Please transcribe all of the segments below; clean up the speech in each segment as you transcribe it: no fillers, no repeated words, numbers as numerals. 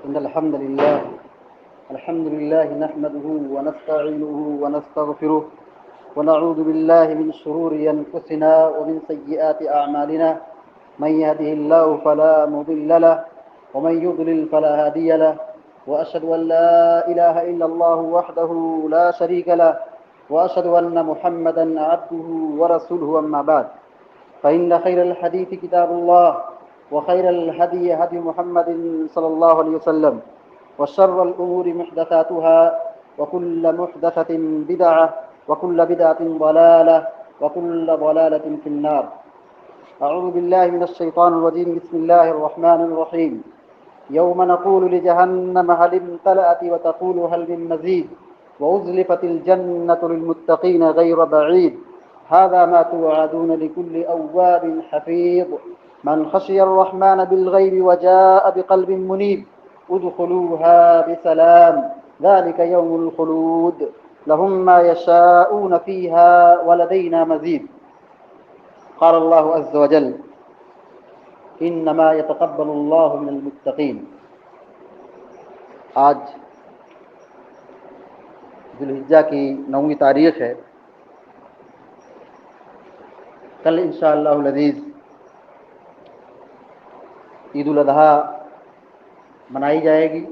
إن الحمد لله نحمده ونستعينه ونستغفره ونعوذ بالله من شرور أنفسنا ومن سيئات أعمالنا. من يهده الله فلا مضل له ومن يضلل فلا هادي له، وأشهد أن لا إله إلا الله وحده لا شريك له، وأشهد أن محمدا عبده ورسوله. أما بعد، فإن خير الحديث كتاب الله، وخير الهدي هدي محمد صلى الله عليه وسلم، وشر الأمور محدثاتها، وكل محدثة بدعة، وكل بدعة ضلالة، وكل ضلالة في النار. أعوذ بالله من الشيطان الرجيم. بسم الله الرحمن الرحيم. يوم نقول لجهنم هل امتلأت وتقول هل من مزيد وأزلفت الجنة للمتقين غير بعيد هذا ما توعدون لكل أواب حفيظ من خشي الرحمن بالغيب وجاء بقلب منيب ادخلوها بسلام ذلك يوم الخلود لهم ما يشاءون فيها ولدينا مزيد. قال الله عز وجل: انما يتقبل الله من المتقین. آج ذی الحجہ کی 9ویں تاریخ ہے. کل انشاءاللہ العزیز عید الاضحیٰ منائی جائے گی،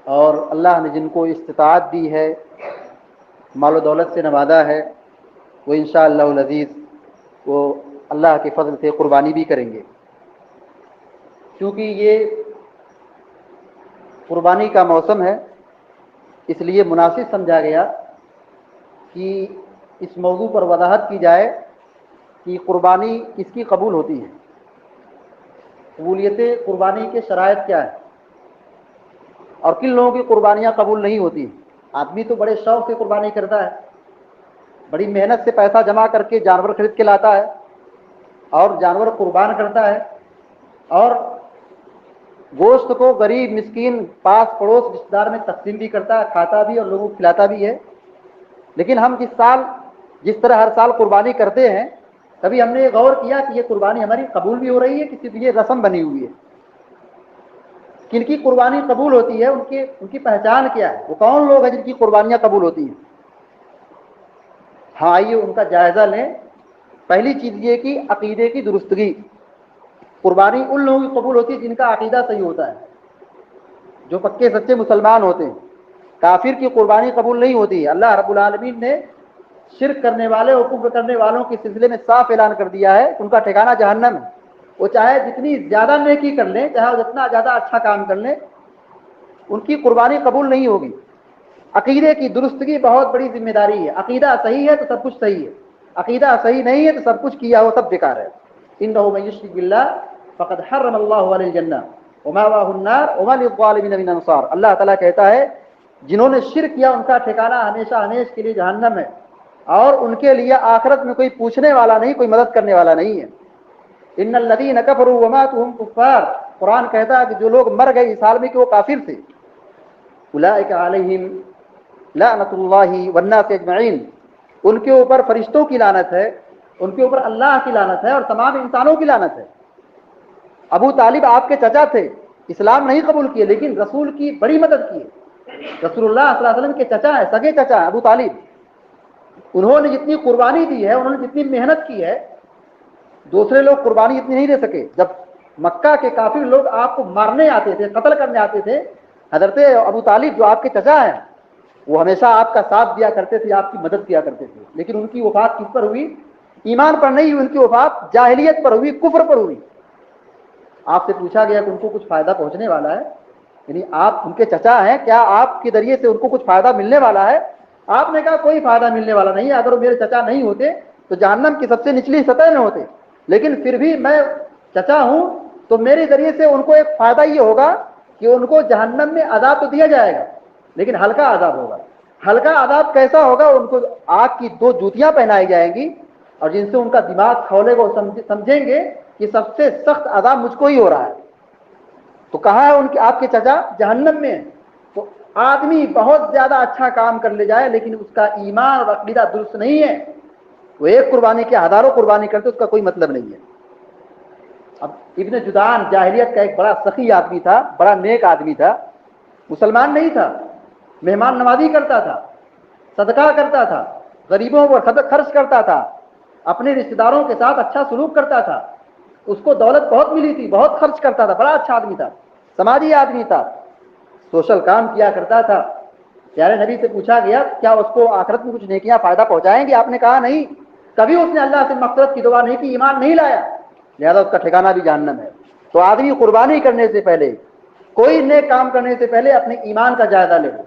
اور اللہ نے جن کو استطاعت دی ہے، مال و دولت سے نوازا ہے، وہ انشاءاللہ العزیز وہ اللہ کے فضل سے قربانی بھی کریں گے. کیونکہ یہ قربانی کا موسم ہے، اس لیے مناسب سمجھا گیا کہ اس موضوع پر وضاحت کی جائے کہ قربانی کس کی قبول ہوتی ہے، قبولیت قربانی کے شرائط کیا ہے، اور کن لوگوں کی قربانیاں قبول نہیں ہوتی. آدمی تو بڑے شوق سے قربانی کرتا ہے، بڑی محنت سے پیسہ جمع کر کے جانور خرید کے لاتا ہے اور جانور قربان کرتا ہے، اور گوشت کو غریب مسکین پاس پڑوس رشتہ دار میں تقسیم بھی کرتا ہے، کھاتا بھی اور لوگوں کو کھلاتا بھی ہے. لیکن ہم جس طرح ہر سال قربانی کرتے ہیں، کبھی ہم نے یہ غور کیا کہ یہ قربانی ہماری قبول بھی ہو رہی ہے کہ صرف یہ رسم بنی ہوئی ہے؟ کن کی قربانی قبول ہوتی ہے، ان کی پہچان کیا ہے، وہ کون لوگ ہیں جن کی قربانیاں قبول ہوتی ہیں؟ ہاں، آئیے ان کا جائزہ لیں. پہلی چیز یہ کہ عقیدے کی درستگی. قربانی ان لوگوں کی قبول ہوتی ہے جن کا عقیدہ صحیح ہوتا ہے، جو پکے سچے مسلمان ہوتے ہیں. کافر کی قربانی قبول نہیں ہوتی. اللہ رب العالمین نے شرک کرنے والے اور کفر کرنے والوں کے سلسلے میں صاف اعلان کر دیا ہے کہ ان کا ٹھکانہ جہنم ہے. وہ چاہے جتنی زیادہ نیکی کر لیں، چاہے وہ جتنا زیادہ اچھا کام کر لیں، ان کی قربانی قبول نہیں ہوگی. عقیدے کی درستگی بہت بڑی ذمہ داری ہے. عقیدہ صحیح ہے تو سب کچھ صحیح ہے، عقیدہ صحیح نہیں ہے تو سب کچھ کیا ہو سب بیکار ہے. انہ من یشرک باللہ فقد حرم اللہ علیہ الجنہ ومأواہ النار وما للظالمین من انصار. اللہ تعالیٰ کہتا ہے جنہوں نے شرک کیا ان کا ٹھکانہ ہمیشہ ہمیشہ کے لیے جہنم ہے، اور ان کے لیے آخرت میں کوئی پوچھنے والا نہیں، کوئی مدد کرنے والا نہیں ہے. ان الذین کفروا وماتوا وهم کفار. قرآن کہتا ہے کہ جو لوگ مر گئے اس حال میں کہ وہ کافر تھے، اولئک علیہم لعنۃ اللہ والناس اجمعین. ان کے اوپر فرشتوں کی لعنت ہے، ان کے اوپر اللہ کی لعنت ہے، اور تمام انسانوں کی لعنت ہے. ابو طالب آپ کے چچا تھے، اسلام نہیں قبول کیے لیکن رسول کی بڑی مدد کی. رسول اللہ صلی اللہ علیہ وسلم کے چچا ہے، سگے چچا ابو طالب. انہوں نے جتنی قربانی دی ہے، انہوں نے جتنی محنت کی ہے، دوسرے لوگ قربانی اتنی نہیں دے سکے. جب مکہ کے کافر لوگ آپ کو مارنے آتے تھے، قتل کرنے آتے تھے، حضرت ابو طالب جو آپ کے چچا ہیں وہ ہمیشہ آپ کا ساتھ دیا کرتے تھے، آپ کی مدد کیا کرتے تھے. لیکن ان کی وفات کس پر ہوئی؟ ایمان پر نہیں ہوئی، ان کی وفات جاہلیت پر ہوئی، کفر پر ہوئی. آپ سے پوچھا گیا کہ ان کو کچھ فائدہ پہنچنے والا ہے، یعنی آپ ان کے چچا ہیں، کیا آپ کے ذریعے سے ان کو کچھ فائدہ ملنے والا ہے؟ آپ نے کہا کوئی فائدہ ملنے والا نہیں ہے. اگر وہ میرے چچا نہیں ہوتے تو جہنم کی سب سے نچلی سطح میں ہوتے، لیکن پھر بھی میں چچا ہوں تو میرے ذریعے سے ان کو ایک فائدہ یہ ہوگا کہ ان کو جہنم میں عذاب تو دیا جائے گا لیکن ہلکا عذاب ہوگا. ہلکا عذاب کیسا ہوگا؟ ان کو آگ کی 2 جوتیاں پہنائی جائیں گی، اور جن سے ان کا دماغ کھولے گا، سمجھیں گے کہ سب سے سخت عذاب مجھ کو ہی ہو رہا ہے. تو کہاں ہے ان کے آپ کے چچا؟ جہنم میں. تو آدمی بہت زیادہ اچھا کام کر لے جائے لیکن اس کا ایمان اور عقیدہ درست نہیں ہے، وہ ایک قربانی کے ہزاروں قربانی کرتے، اس کا کوئی مطلب نہیں ہے. اب ابن جدعان جاہلیت کا ایک بڑا سخی آدمی تھا، بڑا نیک آدمی تھا، مسلمان نہیں تھا، مہمان نوازی کرتا تھا، صدقہ کرتا تھا، غریبوں پر خرچ کرتا تھا، اپنے رشتہ داروں کے ساتھ اچھا سلوک کرتا تھا، اس کو دولت بہت ملی تھی، بہت خرچ کرتا تھا، بڑا اچھا آدمی تھا، سماجی آدمی تھا، سوشل کام کیا کرتا تھا۔ پیارے نبی سے پوچھا گیا کیا اس کو آخرت میں کچھ نیکیاں فائدہ پہنچائیں گی؟ آپ نے کہا نہیں، کبھی اس نے اللہ سے مغفرت کی دعا نہیں کی، ایمان نہیں لایا، لہذا اس کا ٹھکانہ بھی جہنم ہے۔ تو آدمی قربانی کرنے سے پہلے، کوئی نیک کام کرنے سے پہلے اپنے ایمان کا جائزہ لے لو۔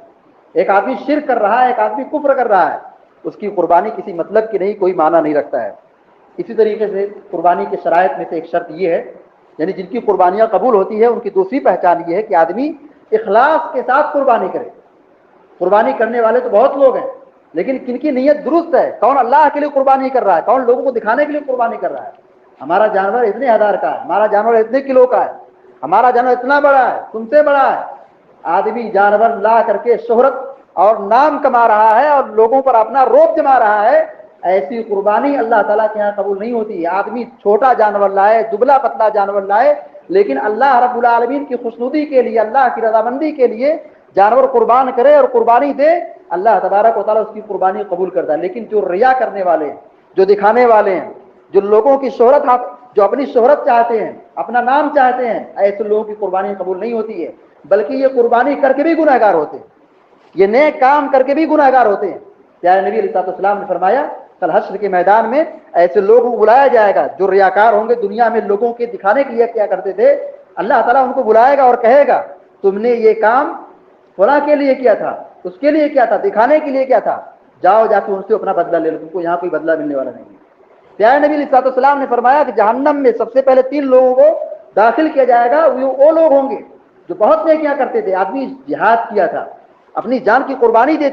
ایک آدمی شرک کر رہا ہے، ایک آدمی کفر کر رہا ہے، اس کی قربانی کسی مطلب کی نہیں، کوئی معنی نہیں رکھتا ہے۔ اسی طریقے سے قربانی کے شرائط میں سے ایک شرط یہ ہے، یعنی جن کی قربانیاں قبول ہوتی ہے ان کی دوسری پہچان یہ ہے کہ آدمی اخلاص کے ساتھ قربانی کرے۔ قربانی کرنے والے تو بہت لوگ ہیں، لیکن کن کی نیت درست ہے؟ کون اللہ کے لیے قربانی کر رہا ہے، کون لوگوں کو دکھانے کے لیے قربانی کر رہا ہے؟ ہمارا جانور اتنے ہزار کا ہے، ہمارا جانور اتنے کلو کا ہے، ہمارا جانور اتنا بڑا ہے، تم سے بڑا ہے۔ آدمی جانور لا کر کے شہرت اور نام کما رہا ہے اور لوگوں پر اپنا روب جما رہا ہے، ایسی قربانی اللہ تعالیٰ کے یہاں قبول نہیں ہوتی ہے۔ آدمی چھوٹا جانور لائے، دبلا پتلا جانور لائے، لیکن اللہ رب العالمین کی خوشنودی کے لیے، اللہ کی رضامندی کے لیے جانور قربان کرے اور قربانی دے، اللہ تبارک و تعالیٰ اس کی قربانی قبول کرتا ہے۔ لیکن جو ریا کرنے والے ہیں، جو دکھانے والے ہیں، جو لوگوں کی شہرت، جو اپنی شہرت چاہتے ہیں، اپنا نام چاہتے ہیں، ایسے لوگوں کی قربانی قبول نہیں ہوتی ہے، بلکہ یہ قربانی کر کے بھی گنہگار ہوتے ہیں، یہ نیک کام کر کے بھی گنہگار ہوتے ہیں۔ پیارے نبی علیہ السلام نے فرمایا کل حشر کے میدان میں ایسے لوگوں کو بلایا جائے گا جو ریاکار ہوں گے، دنیا میں لوگوں کے دکھانے کے لیے کیا کرتے تھے، اللہ تعالیٰ ان کو بلائے گا اور کہے گا تم نے یہ کام فلاں کے لیے کیا تھا، اس کے لیے کیا تھا، دکھانے کے لیے کیا تھا، جاؤ جا کے ان سے اپنا بدلہ لے لو، تم کو یہاں کوئی بدلہ ملنے والا نہیں ہے۔ پیارے نبی علیہ السلام نے فرمایا کہ جہنم میں سب سے پہلے 3 لوگوں کو داخل کیا جائے گا، وہ لوگ ہوں گے جو بہت نیکیاں کرتے تھے، آدمی جہاد کیا تھا، اپنی جان کی قربانی دے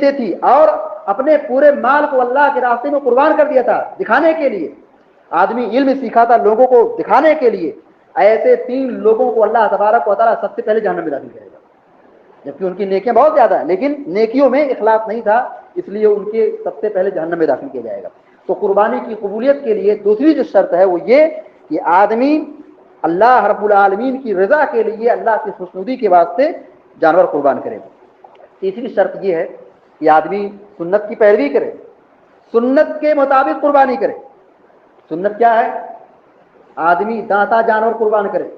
دیتی اور اپنے پورے مال کو اللہ کے راستے میں قربان کر دیا تھا دکھانے کے لیے، آدمی علم سیکھا تھا لوگوں کو دکھانے کے لیے۔ ایسے 3 لوگوں کو اللہ تبارک و تعالیٰ سب سے پہلے جہنم میں داخل کرے گا، جبکہ ان کی نیکیاں بہت زیادہ ہیں، لیکن نیکیوں میں اخلاص نہیں تھا، اس لیے ان کے سب سے پہلے جہنم میں داخل کیا جائے گا۔ تو قربانی کی قبولیت کے لیے دوسری جو شرط ہے وہ یہ کہ آدمی اللہ رب العالمین کی رضا کے لیے، اللہ کی خوشنودی کے واسطے جانور قربان کرے۔ تیسری شرط یہ ہے کہ آدمی سنت کی پیروی کرے، سنت کے مطابق قربانی کرے۔ سنت کیا ہے؟ آدمی دانتا جانور قربان کرے،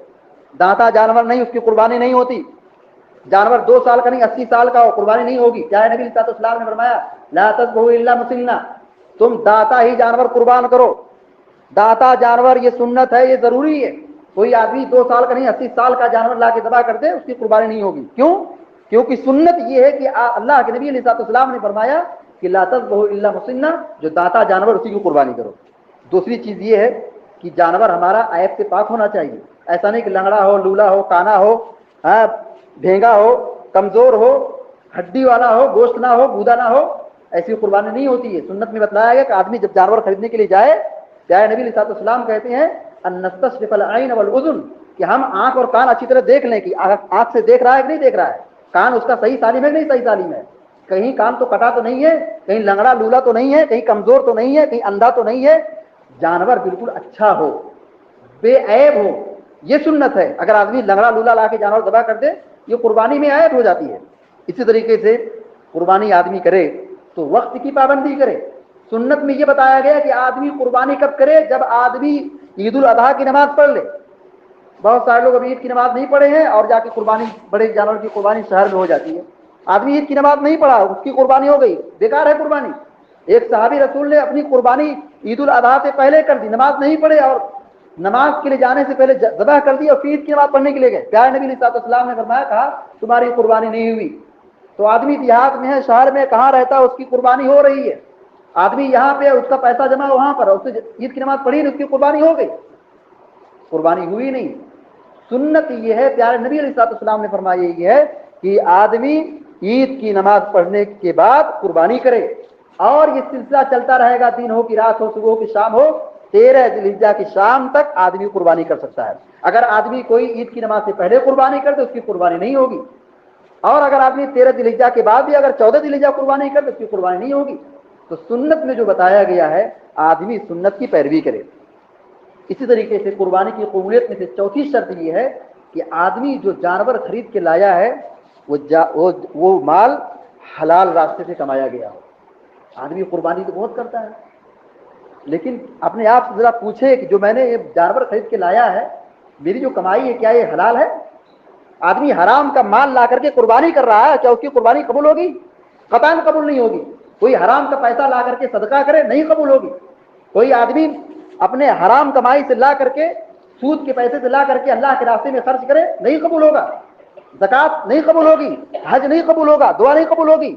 دانتا جانور نہیں، اس کی قربانی نہیں ہوتی۔ جانور 2 سال کا نہیں 80 سال کا ہو، قربانی نہیں ہوگی۔ کیا ہے نبی صلی اللہ علیہ وسلم نے فرمایا لا تذبحوا الا مسنہ، تم دانتا ہی جانور قربان کرو، دانتا جانور یہ سنت ہے، یہ ضروری ہے۔ کوئی آدمی 2 سال کا نہیں 80 سال کا جانور لا کے ذبح کر دے، اس کی قربانی نہیں ہوگی۔ کیوں؟ کیونکہ سنت یہ ہے کہ اللہ کے نبی علیہ السلام نے فرمایا کہ لا تذبحوا الا مسنہ، جو دانتا جانور اسی کی قربانی کرو۔ دوسری چیز یہ ہے کہ جانور ہمارا عیب سے پاک ہونا چاہیے، ایسا نہیں کہ لنگڑا ہو، لولا ہو، کانا ہو، بھینگا ہو، کمزور ہو، ہڈی والا ہو، گوشت نہ ہو، گودا نہ ہو، ایسی قربانی نہیں ہوتی ہے۔ سنت میں بتلایا گیا کہ آدمی جب جانور خریدنے کے لیے جائے، پیارے نبی علیہ السلام کہتے ہیں ان نستشرف العین والاذن، کہ ہم آنکھ اور کان اچھی طرح دیکھ لیں کہ آنکھ سے دیکھ رہا ہے کہ نہیں دیکھ رہا ہے، کان اس کا صحیح سالم ہے کہ نہیں صحیح سالم ہے، کہیں کان تو کٹا تو نہیں ہے، کہیں لنگڑا لولا تو نہیں ہے، کہیں کمزور تو نہیں ہے، کہیں اندھا تو نہیں ہے، جانور بالکل اچھا ہو، بے عیب ہو، یہ سنت ہے۔ اگر آدمی لنگڑا لولا لا کے جانور ذبح کر دے، یہ قربانی میں عیب ہو جاتی ہے۔ اسی طریقے سے قربانی آدمی کرے تو وقت کی پابندی کرے۔ سنت میں یہ بتایا گیا کہ آدمی قربانی کب کرے؟ جب آدمی عید الاضحیٰ کی نماز پڑھ لے۔ بہت سارے لوگ ابھی عید کی نماز نہیں پڑھے ہیں اور جا کے قربانی، بڑے جانور کی قربانی شہر میں ہو جاتی ہے۔ آدمی عید کی نماز نہیں پڑھا، اس کی قربانی ہو گئی، بیکار ہے قربانی۔ ایک صحابی رسول نے اپنی قربانی عید الاضحیٰ سے پہلے کر دی، نماز نہیں پڑھے اور نماز کے لیے جانے سے پہلے ذبح کر دی اور پھر عید کی نماز پڑھنے کے لیے گئے۔ پیارے نبی صلی اللہ علیہ وسلم نے فرمایا، کہا تمہاری قربانی نہیں ہوئی۔ تو آدمی دیہات میں ہے، شہر میں کہاں رہتا ہے، اس کی قربانی ہو رہی ہے۔ آدمی یہاں پہ اس کا پیسہ جمع وہاں پر، اس نے عید کی نماز پڑھی نہیں، اس کی قربانی ہو گئی، قربانی ہوئی نہیں۔ سنت یہ ہے، پیارے نبی علیہ السلام نے فرمایا یہ ہے کہ آدمی عید کی نماز پڑھنے کے بعد قربانی کرے، اور یہ سلسلہ چلتا رہے گا، دن ہو کہ رات ہو، صبح ہو کہ شام ہو، 13 ذی الحجہ کی شام تک آدمی قربانی کر سکتا ہے۔ اگر آدمی کوئی عید کی نماز سے پہلے قربانی کر دے، اس کی قربانی نہیں ہوگی، اور اگر آدمی 13 ذی الحجہ کے بعد بھی اگر 14 ذی الحجہ قربانی کر دے، اس کی قربانی نہیں ہوگی۔ تو سنت میں جو بتایا گیا ہے، آدمی سنت کی پیروی کرے۔ اسی طریقے سے قربانی کی قبولیت میں سے چوتھی شرط یہ ہے کہ آدمی جو جانور خرید کے لایا ہے وہ مال حلال راستے سے کمایا گیا ہو۔ آدمی قربانی تو بہت کرتا ہے، لیکن اپنے آپ سے ذرا پوچھے کہ جو میں نے یہ جانور خرید کے لایا ہے، میری جو کمائی ہے کیا یہ حلال ہے؟ آدمی حرام کا مال لا کر کے قربانی کر رہا ہے، کیا اس کی قربانی قبول ہوگی؟ قطعاً قبول نہیں ہوگی۔ کوئی حرام کا پیسہ لا کر کے صدقہ کرے، نہیں قبول ہوگی۔ کوئی آدمی اپنے حرام کمائی سے لا کر کے، سود کے پیسے سے لا کر کے اللہ کے راستے میں خرچ کرے، نہیں قبول ہوگا۔ زکوٰۃ نہیں قبول ہوگی، حج نہیں قبول ہوگا، دعا نہیں قبول ہوگی۔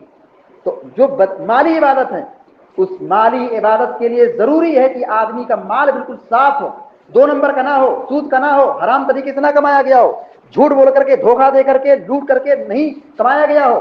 تو جو مالی عبادت ہے، اس مالی عبادت کے لیے ضروری ہے کہ آدمی کا مال بالکل صاف ہو، 2 نمبر کا نہ ہو، سود کا نہ ہو، حرام طریقے سے نہ کمایا گیا ہو، جھوٹ بول کر کے، دھوکہ دے کر کے، لوٹ کر کے نہیں کمایا گیا ہو۔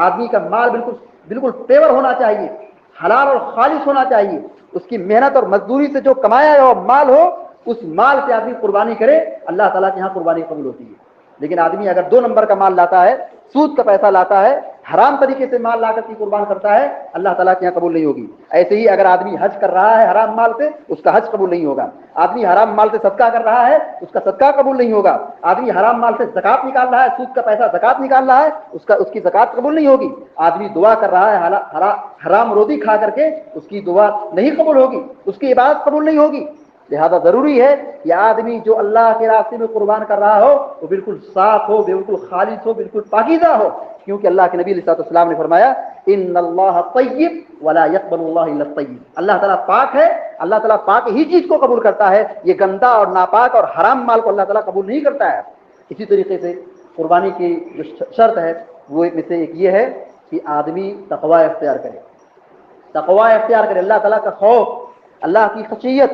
آدمی کا مال بالکل پیور ہونا چاہیے، حلال اور خالص ہونا چاہیے۔ اس کی محنت اور مزدوری سے جو کمایا ہوا مال ہو، اس مال سے آدمی قربانی کرے، اللہ تعالیٰ کے یہاں قربانی قبول ہوتی ہے۔ لیکن آدمی اگر 2 نمبر کا مال لاتا ہے، سود کا پیسہ لاتا ہے، حرام طریقے سے مال لا کر کے قربان کرتا ہے، اللہ تعالیٰ کے یہاں قبول نہیں ہوگی۔ ایسے ہی اگر آدمی حج کر رہا ہے حرام مال سے، اس کا حج قبول نہیں ہوگا۔ آدمی حرام مال سے صدقہ کر رہا ہے، اس کا صدقہ قبول نہیں ہوگا۔ آدمی حرام مال سے زکوٰۃ نکال رہا ہے، سود کا پیسہ زکوٰۃ نکال رہا ہے، اس کی زکوٰۃ قبول نہیں ہوگی۔ آدمی دعا کر رہا ہے حرام روزی کھا کر کے، اس کی دعا نہیں قبول ہوگی، اس کی عبادت قبول نہیں ہوگی۔ لہذا ضروری ہے کہ آدمی جو اللہ کے راستے میں قربان کر رہا ہو وہ بالکل صاف ہو، بالکل خالص ہو، بالکل پاکیزہ ہو، کیونکہ اللہ کے نبی علیہ السلام نے فرمایا ان اللہ طیب ولا يقبل اللہ الا الطیب۔ اللہ تعالیٰ پاک ہے، اللہ تعالیٰ پاک ہی چیز کو قبول کرتا ہے، یہ گندا اور ناپاک اور حرام مال کو اللہ تعالیٰ قبول نہیں کرتا ہے۔ اسی طریقے سے قربانی کی جو شرط ہے وہ میں سے ایک یہ ہے کہ آدمی تقوی اختیار کرے، تقوی اختیار کرے، اللہ تعالیٰ کا خوف، اللہ کی خشیت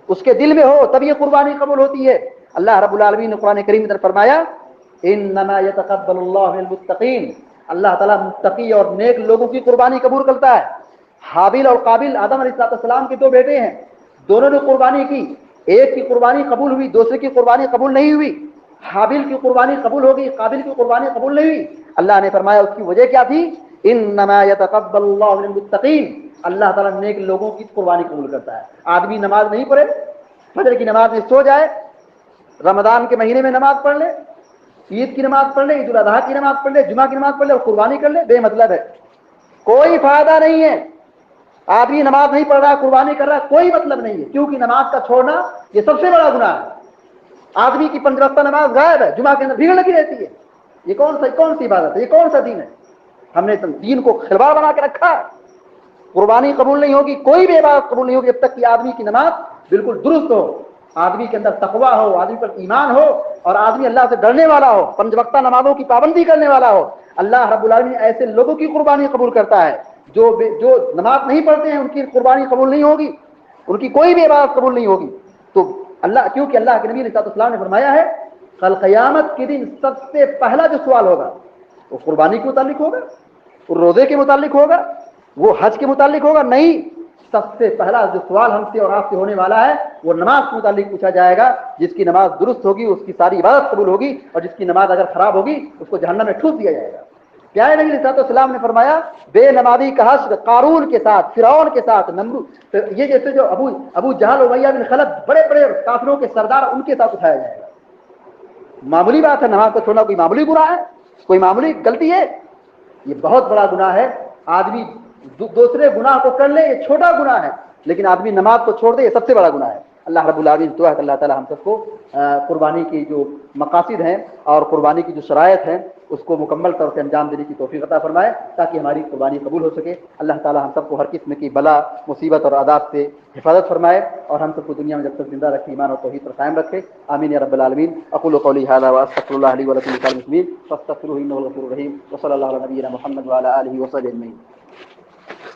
اس کے دل میں ہو، تب یہ قربانی قبول ہوتی ہے۔ اللہ رب العالمین نے قرآن کریم میں فرمایا انما يتقبل اللہ من المتقین، اللہ تعالیٰ متقی اور نیک لوگوں کی قربانی قبول کرتا ہے۔ حابیل اور قابل آدم علیہ السلام کے 2 بیٹے ہیں، دونوں نے قربانی کی، ایک کی قربانی قبول ہوئی، دوسرے کی قربانی قبول نہیں ہوئی۔ حابیل کی قربانی قبول ہو گئی، قابل کی قربانی قبول نہیں ہوئی۔ اللہ نے فرمایا اس کی وجہ کیا تھی؟ انما يتقبل اللہ من المتقین، اللہ تعالیٰ نیک لوگوں کی قربانی قبول کرتا ہے۔ آدمی نماز نہیں پڑھے، فجر کی نماز میں سو جائے، رمضان کے مہینے میں نماز پڑھ لے، عید کی نماز پڑھ لے، عید الاضحیٰ کی نماز پڑھ لے، جمعہ کی نماز پڑھ لے اور قربانی کر لے، بے مطلب ہے، کوئی فائدہ نہیں ہے۔ آدمی نماز نہیں پڑھ رہا، قربانی کر رہا ہے، کوئی مطلب نہیں ہے، کیونکہ نماز کا چھوڑنا یہ سب سے بڑا گناہ ہے۔ آدمی کی 5 وقتہ نماز غائب ہے، جمعہ کے اندر بھیڑ لگی رہتی ہے، یہ کون سی عبادت ہے؟ یہ کون سا دین ہے؟ ہم نے دین کو خلبا بنا کے رکھا ہے۔ قربانی قبول نہیں ہوگی، کوئی بھی عبادت قبول نہیں ہوگی جب تک کہ آدمی کی نماز بالکل درست ہو، آدمی کے اندر تقویٰ ہو، آدمی پر ایمان ہو، اور آدمی اللہ سے ڈرنے والا ہو، 5 وقتہ نمازوں کی پابندی کرنے والا ہو۔ اللہ رب العالمین ایسے لوگوں کی قربانی قبول کرتا ہے جو نماز نہیں پڑھتے ہیں، ان کی قربانی قبول نہیں ہوگی، ان کی کوئی بھی عبادت قبول نہیں ہوگی۔ تو کیونکہ اللہ کے نبی علیہ السلام نے فرمایا ہے کل قیامت کے دن سب سے پہلا جو سوال ہوگا وہ قربانی کے متعلق ہوگا، وہ روزے کے متعلق ہوگا، وہ حج کے متعلق ہوگا؟ نہیں، سب سے پہلا جو سوال ہم سے اور آپ سے ہونے والا ہے وہ نماز کے متعلق پوچھا جائے گا۔ جس کی نماز درست ہوگی اس کی ساری عبادت قبول ہوگی، اور جس کی نماز اگر خراب ہوگی اس کو جہنم میں ٹھوس دیا جائے گا۔ پیارے نبی علیہ السلام نے فرمایا بے نمازی کا حشر قارون کے ساتھ، فرعون کے ساتھ، یہ جیسے جو ابو جہل امیہ بن خلف بڑے بڑے کافروں کے سردار، ان کے ساتھ اٹھایا جائے گا۔ معمولی بات ہے، نماز کو چھوڑنا کوئی معمولی گناہ ہے، کوئی معمولی غلطی ہے؟ یہ بہت بڑا گناہ ہے۔ آدمی دوسرے گناہ کو کر لے یہ چھوٹا گناہ ہے، لیکن آدمی نماز کو چھوڑ دے یہ سب سے بڑا گناہ ہے۔ اللہ رب العالمین دعا ہے کہ اللہ تعالیٰ ہم سب کو قربانی کی جو مقاصد ہیں اور قربانی کی جو شرائط ہیں اس کو مکمل طور سے انجام دینے کی توفیق عطا فرمائے تاکہ ہماری قربانی قبول ہو سکے۔ اللہ تعالیٰ ہم سب کو ہر قسم کی بلا، مصیبت اور عذاب سے حفاظت فرمائے، اور ہم سب کو دنیا میں جب تک زندہ رکھے ایمان اور توحید پر قائم رکھے۔ آمین یا رب العالمین۔ اقول قولی ھذا واستغفر اللہ لی ولکم ولسائر المسلمین فاستغفروہ انہ هو الغفور الرحیم، وصلی اللہ علی نبینا محمد وعلی آلہ وصحبہ اجمعین۔